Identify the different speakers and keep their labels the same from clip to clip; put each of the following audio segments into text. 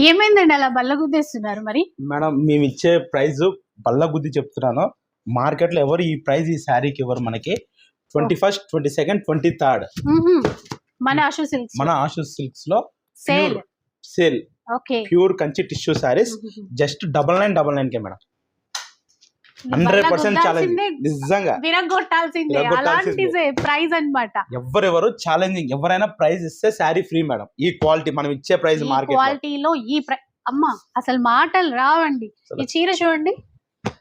Speaker 1: ఏమైందండి అలా బల్ల గుద్దేస్తున్నారు మరి?
Speaker 2: మేడం మేము ఇచ్చే ప్రైస్ బల్ల గుద్ది చెప్తున్నాను. మార్కెట్ లో ఎవరు ఈ ప్రైస్ ఈ శారీకి ఎవరు మనకి 21st, 22nd, 23rd
Speaker 1: మన ఆషు సిల్క్స్
Speaker 2: లో sale
Speaker 1: okay
Speaker 2: pure Kanchi tissue saris just 9999 కే మేడం. 100% ఛాలెంజ్, నిజంగా
Speaker 1: విరగొట్టాల్సిందే అలాంటి ప్రైస్ అన్నమాట.
Speaker 2: ఎవరెవరు ఛాలెంజింగ్, ఎవరైనా ప్రైస్ ఇస్తే శారీ ఫ్రీ మేడం. ఈ క్వాలిటీ మనం ఇచ్చే ప్రైస్ మార్కెట్
Speaker 1: క్వాలిటీలో అమ్మా అసలు మాటలు రావండి. ఈ చీర చూడండి,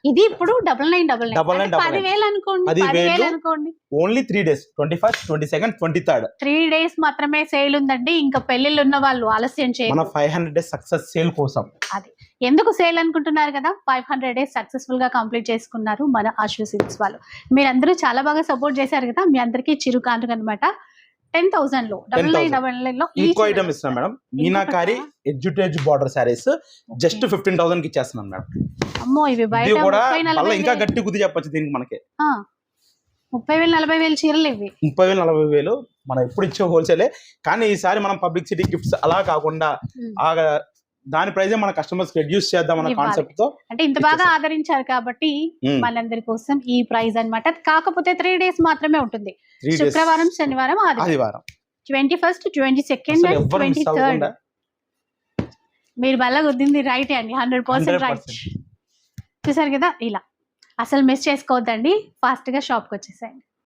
Speaker 1: ఇది ఇప్పుడు 9999 10,000 అనుకోండి.
Speaker 2: Only 3 days 21st, 22nd, 23rd
Speaker 1: 3 days మాత్రమే సేల్ ఉందండి. ఇంకా పెళ్లిళ్ళు ఉన్న వాళ్ళు ఆలస్యం చేయండి.
Speaker 2: మన 500 days సక్సెస్ సేల్ కోసం
Speaker 1: అది ఎందుకు సేల్ అనుకుంటున్నారు కదా, 500 days సక్సెస్ఫుల్ గా కంప్లీట్ చేసుకున్నారు మన ఆషు సిల్క్స్ వాళ్ళు. మీరందరూ చాలా బాగా సపోర్ట్ చేశారు కదా, మీ అందరికీ చిరు కానుక అనమాట. 10,000 లో 9999 లో
Speaker 2: ఇంకో ఐటమ్ ఇస్తున్నాం మేడం. మీనాకారి ఎడ్జుటేజ్ బార్డర్ శారీస్ జస్ట్ 15,000 కి ఇచ్చేస్తున్నాం మేడం.
Speaker 1: అమ్మో ఇవి బయట
Speaker 2: కూడా ఇంకా గట్టి గుద్ది చెప్పొచ్చు దీనికి. మనకి
Speaker 1: 30,000-40,000 చీరలు ఇవి.
Speaker 2: 30,000-40,000 మనం ఎప్పుడు ఇచ్చే హోల్సేలే. కానీ ఈసారి మనం పబ్లిసిటీ గిఫ్ట్స్ అలా కాకుండా దాని ప్రైజ్ మన కస్టమర్స్ రెడ్యూస్ చేద్దాం అన్న కాన్సెప్ట్ తో,
Speaker 1: అంటే ఇంత బాగా ఆదరించారు కాబట్టి మనందరి కోసం ఈ ప్రైజ్ అన్నమాట. కాకపోతే 3 days మాత్రమే ఉంటుంది. శుక్రవారం, శనివారం, ఆదివారం 21st, 22nd and 23rd. మీరు బల్ల గుద్దింది రైట్ అండి, 100% రైట్. చూసారు కదా, ఇలా అసలు మిస్ చేసుకోవద్దండి. ఫాస్ట్ గా షాప్ కి వచ్చేసేయండి.